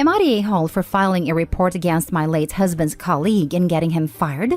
Am I the a-hole for filing a report against my late husband's colleague and getting him fired?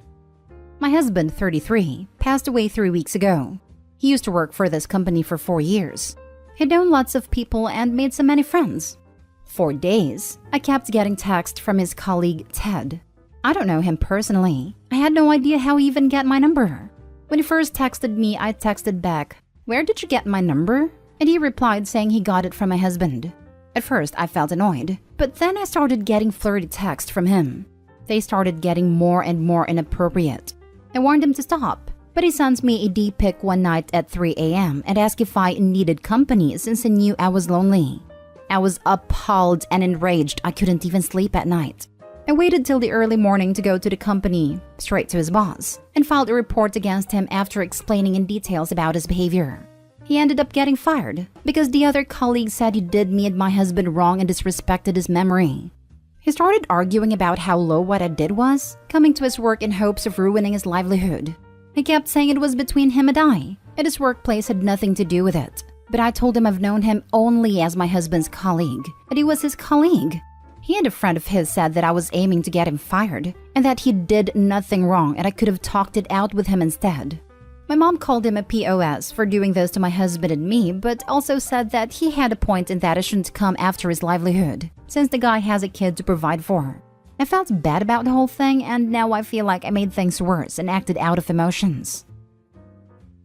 My husband, 33, passed away 3 weeks ago. He used to work for this company for 4 years. He'd known lots of people and made so many friends. For days, I kept getting texts from his colleague, Ted. I don't know him personally. I had no idea how he even got my number. When he first texted me, I texted back, "Where did you get my number?" And he replied saying he got it from my husband. At first, I felt annoyed, but then I started getting flirty texts from him. They started getting more and more inappropriate. I warned him to stop, but he sent me a D-pic one night at 3 a.m. and asked if I needed company since he knew I was lonely. I was appalled and enraged. I couldn't even sleep at night. I waited till the early morning to go to the company, straight to his boss, and filed a report against him after explaining in details about his behavior. He ended up getting fired because the other colleague said he did me and my husband wrong and disrespected his memory. He started arguing about how low what I did was, coming to his work in hopes of ruining his livelihood. He kept saying it was between him and I, and his workplace had nothing to do with it. But I told him I've known him only as my husband's colleague, and he was his colleague. He and a friend of his said that I was aiming to get him fired, and that he did nothing wrong and I could have talked it out with him instead. My mom called him a POS for doing this to my husband and me, but also said that he had a point in that it shouldn't come after his livelihood, since the guy has a kid to provide for. I felt bad about the whole thing, and now I feel like I made things worse and acted out of emotions.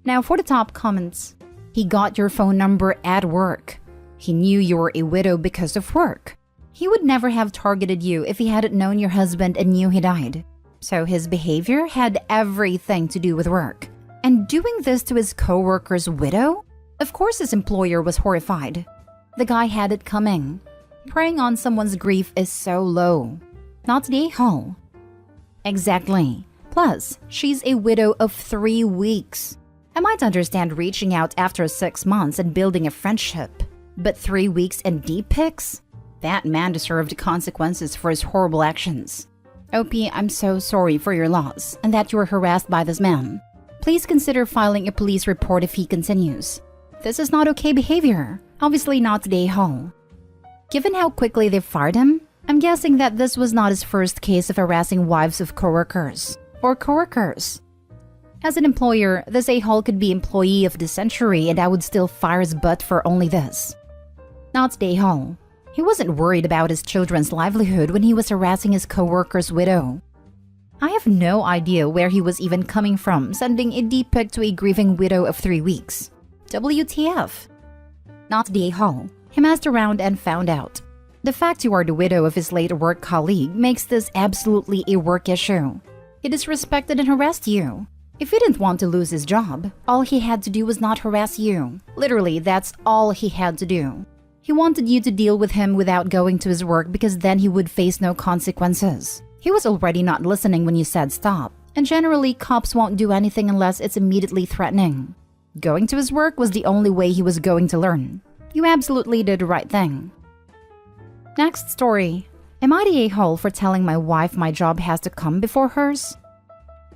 Now for the top comments. He got your phone number at work. He knew you were a widow because of work. He would never have targeted you if he hadn't known your husband and knew he died. So his behavior had everything to do with work. And doing this to his coworker's widow? Of course his employer was horrified. The guy had it coming. Preying on someone's grief is so low. Not the a-hole. Exactly. Plus, she's a widow of 3 weeks. I might understand reaching out after 6 months and building a friendship. But 3 weeks and D-pics? That man deserved consequences for his horrible actions. OP, I'm so sorry for your loss and that you were harassed by this man. Please consider filing a police report if he continues. This is not okay behavior. Obviously not the a-hole. Given how quickly they fired him, I'm guessing that this was not his first case of harassing wives of coworkers or coworkers. As an employer, this a-hole could be employee of the century and I would still fire his butt for only this. Not the a-hole. He wasn't worried about his children's livelihood when he was harassing his coworker's widow. I have no idea where he was even coming from, sending a D-pic to a grieving widow of 3 weeks. WTF? Not the a-hole. He messed around and found out. The fact you are the widow of his late work colleague makes this absolutely a work issue. He disrespected and harassed you. If he didn't want to lose his job, all he had to do was not harass you. Literally, that's all he had to do. He wanted you to deal with him without going to his work because then he would face no consequences. He was already not listening when you said stop, and generally cops won't do anything unless it's immediately threatening. Going to his work was the only way he was going to learn. You absolutely did the right thing. Next story. Am I the a-hole for telling my wife my job has to come before hers?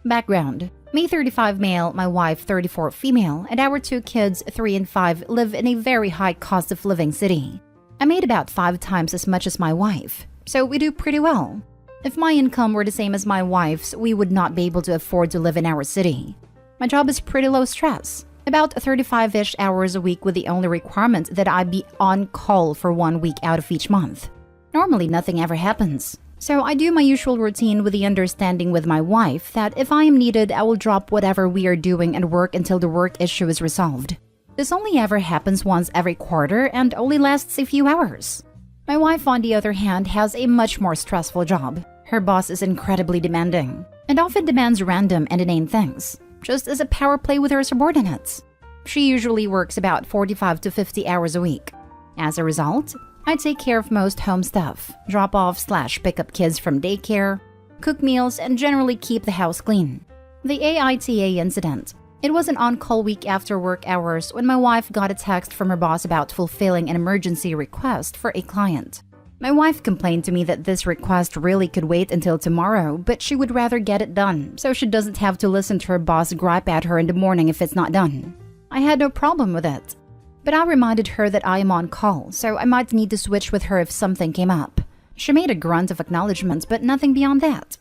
Background. Me 35 male, my wife 34 female, and our 2 kids 3 and 5 live in a very high cost of living city. I made about 5 times as much as my wife, so we do pretty well. If my income were the same as my wife's, we would not be able to afford to live in our city. My job is pretty low stress, about 35-ish hours a week with the only requirement that I be on call for 1 week out of each month. Normally nothing ever happens. So I do my usual routine with the understanding with my wife that if I am needed, I will drop whatever we are doing and work until the work issue is resolved. This only ever happens once every quarter and only lasts a few hours. My wife, on the other hand, has a much more stressful job. Her boss is incredibly demanding and often demands random and inane things, just as a power play with her subordinates. She usually works about 45 to 50 hours a week. As a result, I take care of most home stuff, drop off / pick up kids from daycare, cook meals, and generally keep the house clean. The AITA incident. It was an on-call week after work hours when my wife got a text from her boss about fulfilling an emergency request for a client. My wife complained to me that this request really could wait until tomorrow, but she would rather get it done so she doesn't have to listen to her boss gripe at her in the morning if it's not done. I had no problem with it. But I reminded her that I am on call, so I might need to switch with her if something came up. She made a grunt of acknowledgement, but nothing beyond that.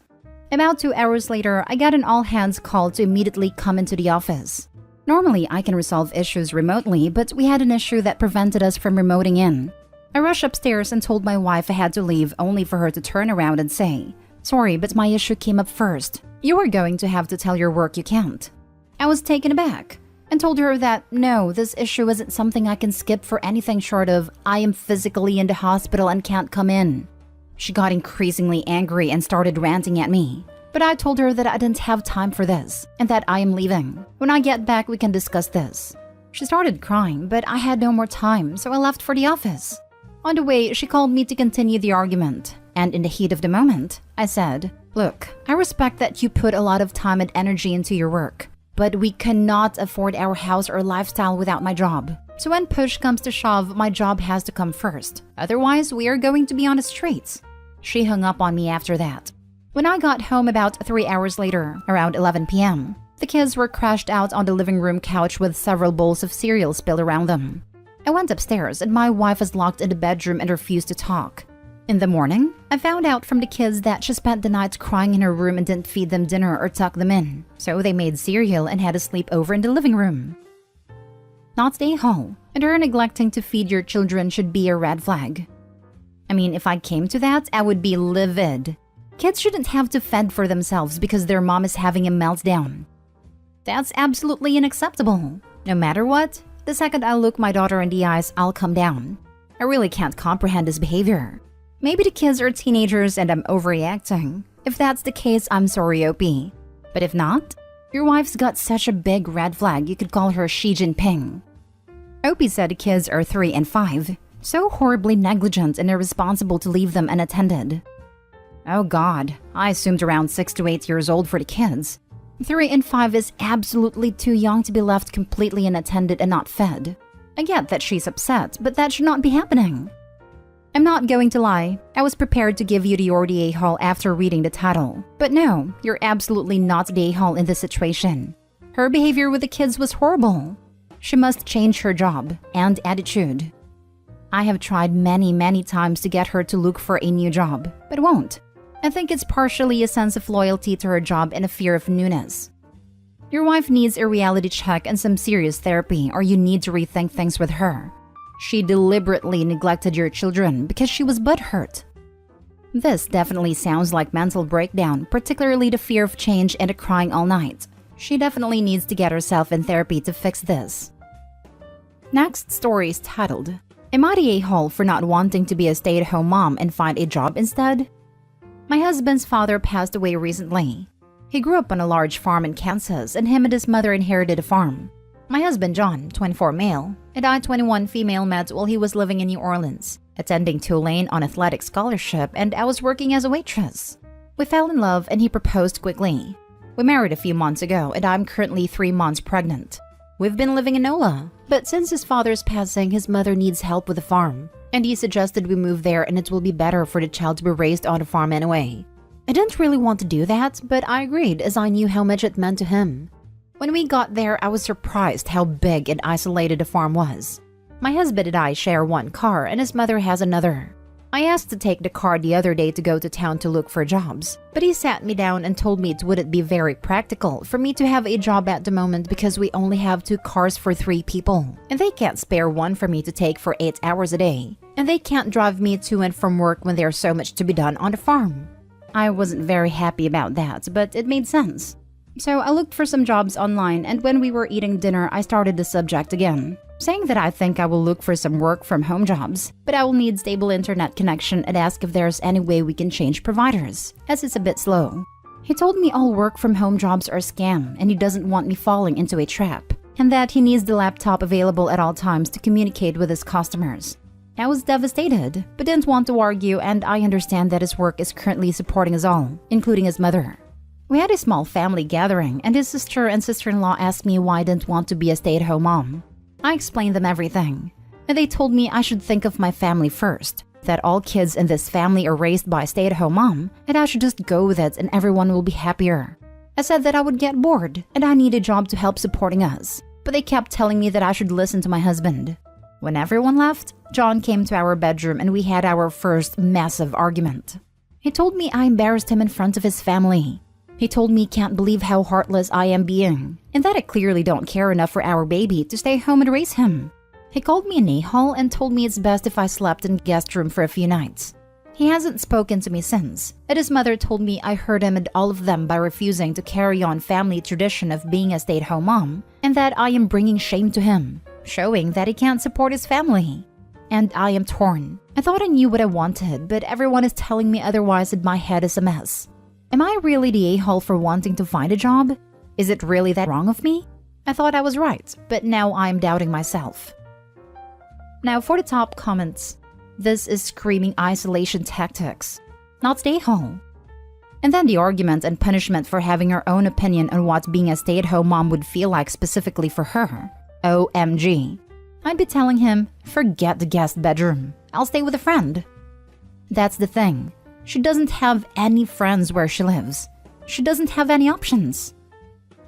About 2 hours later, I got an all-hands call to immediately come into the office. Normally, I can resolve issues remotely, but we had an issue that prevented us from remoting in. I rushed upstairs and told my wife I had to leave, only for her to turn around and say, "Sorry, but my issue came up first. You are going to have to tell your work you can't." I was taken aback and told her that no, this issue isn't something I can skip for anything short of I am physically in the hospital and can't come in. She got increasingly angry and started ranting at me. But I told her that I didn't have time for this and that I am leaving. When I get back, we can discuss this. She started crying, but I had no more time, so I left for the office. On the way, she called me to continue the argument. And in the heat of the moment, I said, "Look, I respect that you put a lot of time and energy into your work, but we cannot afford our house or lifestyle without my job. So when push comes to shove, my job has to come first. Otherwise, we are going to be on the streets." She hung up on me after that. When I got home about 3 hours later, around 11 p.m., the kids were crashed out on the living room couch with several bowls of cereal spilled around them. I went upstairs and my wife was locked in the bedroom and refused to talk. In the morning, I found out from the kids that she spent the night crying in her room and didn't feed them dinner or tuck them in, so they made cereal and had a sleepover in the living room. Not stay home, and her neglecting to feed your children should be a red flag. I mean, if I came to that, I would be livid. Kids shouldn't have to fend for themselves because their mom is having a meltdown. That's absolutely unacceptable. No matter what, the second I look my daughter in the eyes, I'll come down. I really can't comprehend this behavior. Maybe the kids are teenagers and I'm overreacting. If that's the case, I'm sorry, Opie. But if not, your wife's got such a big red flag you could call her Xi Jinping. Opie said the kids are 3 and 5, so horribly negligent and irresponsible to leave them unattended. Oh God, I assumed around 6 to 8 years old for the kids. 3 and 5 is absolutely too young to be left completely unattended and not fed. I get that she's upset, but that should not be happening. I'm not going to lie, I was prepared to give you the Yordi a-hole after reading the title. But no, you're absolutely not the a-hole in this situation. Her behavior with the kids was horrible. She must change her job and attitude. I have tried many times to get her to look for a new job, but won't. I think it's partially a sense of loyalty to her job and a fear of newness. Your wife needs a reality check and some serious therapy, or you need to rethink things with her. She deliberately neglected your children because she was butthurt. This definitely sounds like mental breakdown, particularly the fear of change and the crying all night. She definitely needs to get herself in therapy to fix this. Next story is titled, "Am I the a-hole for not wanting to be a stay-at-home mom and find a job instead?" My husband's father passed away recently. He grew up on a large farm in Kansas, and him and his mother inherited a farm. My husband John, 24 male, and I, 21 female, met while he was living in New Orleans, attending Tulane on athletic scholarship, and I was working as a waitress. We fell in love and he proposed quickly. We married a few months ago, and I'm currently 3 months pregnant. We've been living in NOLA, but since his father's passing, his mother needs help with the farm, and he suggested we move there and it will be better for the child to be raised on the farm anyway. I didn't really want to do that, but I agreed as I knew how much it meant to him. When we got there, I was surprised how big and isolated the farm was. My husband and I share one car and his mother has another. I asked to take the car the other day to go to town to look for jobs, but he sat me down and told me it wouldn't be very practical for me to have a job at the moment because we only have 2 cars for 3 people, and they can't spare one for me to take for 8 hours a day, and they can't drive me to and from work when there's so much to be done on the farm. I wasn't very happy about that, but it made sense. So I looked for some jobs online, and when we were eating dinner, I started the subject again, saying that I think I will look for some work from home jobs, but I will need stable internet connection and ask if there's any way we can change providers, as it's a bit slow. He told me all work from home jobs are a scam, and he doesn't want me falling into a trap, and that he needs the laptop available at all times to communicate with his customers. I was devastated, but didn't want to argue, and I understand that his work is currently supporting us all, including his mother. We had a small family gathering, and his sister and sister-in-law asked me why I didn't want to be a stay-at-home mom. I explained them everything, and they told me I should think of my family first, that all kids in this family are raised by a stay-at-home mom, and I should just go with it and everyone will be happier. I said that I would get bored, and I need a job to help supporting us, but they kept telling me that I should listen to my husband. When everyone left, John came to our bedroom and we had our first massive argument. He told me I embarrassed him in front of his family. He told me he can't believe how heartless I am being, and that I clearly don't care enough for our baby to stay home and raise him. He called me an a-hole and told me it's best if I slept in the guest room for a few nights. He hasn't spoken to me since, and his mother told me I hurt him and all of them by refusing to carry on family tradition of being a stay-at-home mom, and that I am bringing shame to him, showing that he can't support his family. And I am torn. I thought I knew what I wanted, but everyone is telling me otherwise and my head is a mess. Am I really the a-hole for wanting to find a job? Is it really that wrong of me? I thought I was right, but now I am doubting myself. Now for the top comments. This is screaming isolation tactics, not stay home. And then the argument and punishment for having her own opinion on what being a stay-at-home mom would feel like specifically for her. OMG. I'd be telling him, forget the guest bedroom. I'll stay with a friend. That's the thing. She doesn't have any friends where she lives. She doesn't have any options.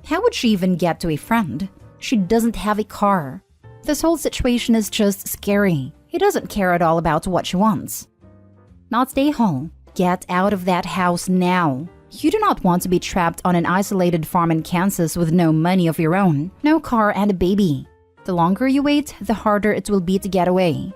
How would she even get to a friend? She doesn't have a car. This whole situation is just scary. He doesn't care at all about what she wants. Not stay home. Get out of that house now. You do not want to be trapped on an isolated farm in Kansas with no money of your own, no car and a baby. The longer you wait, the harder it will be to get away.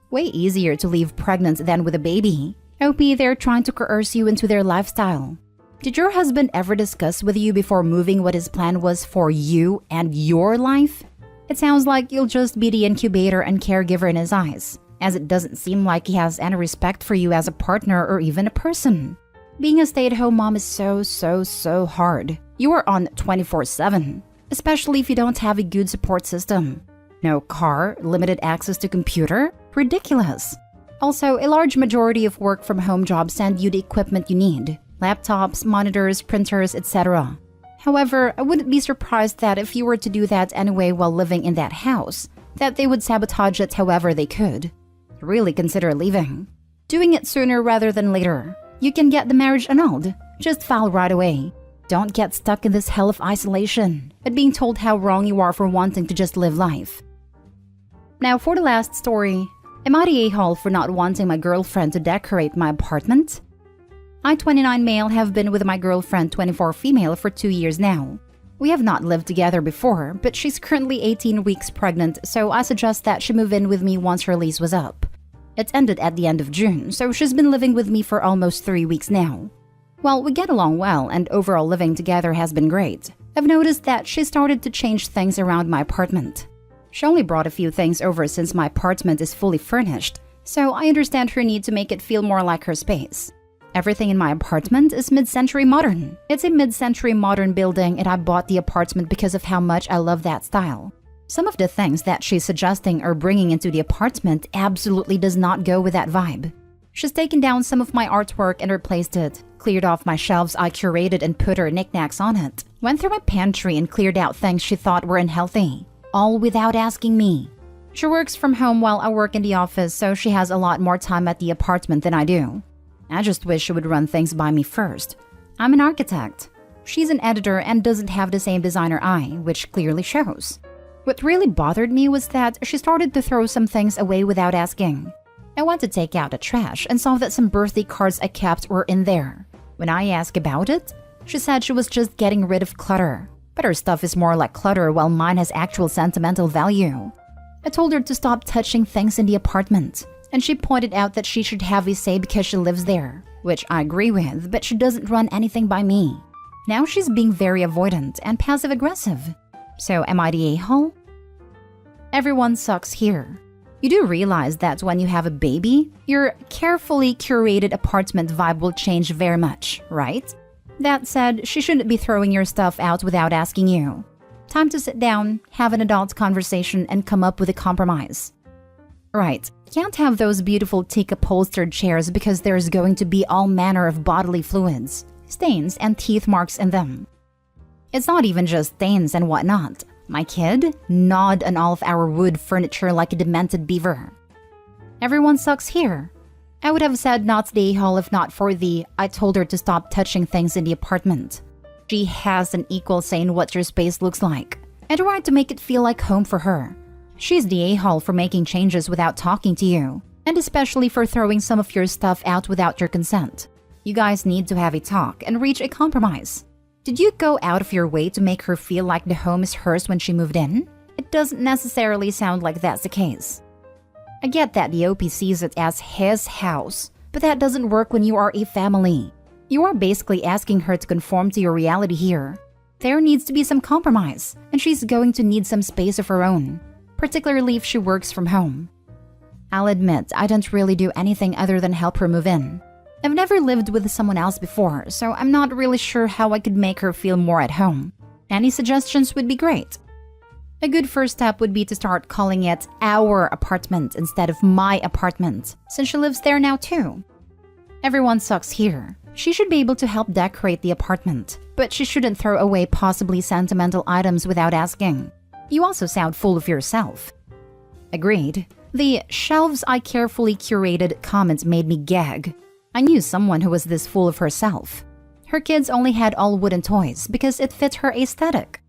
Way easier to leave pregnant than with a baby. OP, they're trying to coerce you into their lifestyle. Did your husband ever discuss with you before moving what his plan was for you and your life? It sounds like you'll just be the incubator and caregiver in his eyes, as it doesn't seem like he has any respect for you as a partner or even a person. Being a stay-at-home mom is so hard. You are on 24/7, especially if you don't have a good support system. No car, limited access to computer? Ridiculous. Also, a large majority of work-from-home jobs send you the equipment you need. Laptops, monitors, printers, etc. However, I wouldn't be surprised that if you were to do that anyway while living in that house, that they would sabotage it however they could. Really consider leaving. Doing it sooner rather than later. You can get the marriage annulled. Just file right away. Don't get stuck in this hell of isolation and being told how wrong you are for wanting to just live life. Now for the last story. Am I the a-hole for not wanting my girlfriend to decorate my apartment? I, 29 male, have been with my girlfriend, 24 female, for 2 years now. We have not lived together before, but she's currently 18 weeks pregnant, so I suggest that she move in with me once her lease was up. It ended at the end of June, so she's been living with me for almost 3 weeks now. Well, we get along well, and overall living together has been great. I've noticed that she started to change things around my apartment. She only brought a few things over since my apartment is fully furnished, so I understand her need to make it feel more like her space. Everything in my apartment is mid-century modern. It's a mid-century modern building and I bought the apartment because of how much I love that style. Some of the things that she's suggesting or bringing into the apartment absolutely does not go with that vibe. She's taken down some of my artwork and replaced it, cleared off my shelves I curated and put her knickknacks on it, went through my pantry and cleared out things she thought were unhealthy, all without asking me. She works from home while I work in the office, so she has a lot more time at the apartment than I do. I just wish she would run things by me first. I'm an architect. She's an editor and doesn't have the same designer eye, which clearly shows. What really bothered me was that she started to throw some things away without asking. I went to take out the trash and saw that some birthday cards I kept were in there. When I asked about it, she said she was just getting rid of clutter. But her stuff is more like clutter while mine has actual sentimental value. I told her to stop touching things in the apartment. And she pointed out that she should have a say because she lives there, which I agree with, but she doesn't run anything by me. Now she's being very avoidant and passive-aggressive. So am I the a-hole? Everyone sucks here. You do realize that when you have a baby, your carefully curated apartment vibe will change very much, right? That said, she shouldn't be throwing your stuff out without asking you. Time to sit down, have an adult conversation, and come up with a compromise. Right. Can't have those beautiful teak upholstered chairs because there's going to be all manner of bodily fluids, stains, and teeth marks in them. It's not even just stains and whatnot. My kid gnawed on all of our wood furniture like a demented beaver. Everyone sucks here. I would have said not the a-hole if not for the I told her to stop touching things in the apartment. She has an equal say in what your space looks like, and a right to make it feel like home for her. She's the a-hole for making changes without talking to you, and especially for throwing some of your stuff out without your consent. You guys need to have a talk and reach a compromise. Did you go out of your way to make her feel like the home is hers when she moved in? It doesn't necessarily sound like that's the case. I get that the OP sees it as his house, but that doesn't work when you are a family. You are basically asking her to conform to your reality here. There needs to be some compromise, and she's going to need some space of her own, particularly if she works from home. I'll admit, I don't really do anything other than help her move in. I've never lived with someone else before, so I'm not really sure how I could make her feel more at home. Any suggestions would be great. A good first step would be to start calling it our apartment instead of my apartment, since she lives there now too. Everyone sucks here. She should be able to help decorate the apartment, but she shouldn't throw away possibly sentimental items without asking. You also sound full of yourself. Agreed. The "shelves I carefully curated" comment made me gag. I knew someone who was this full of herself. Her kids only had all wooden toys because it fit her aesthetic.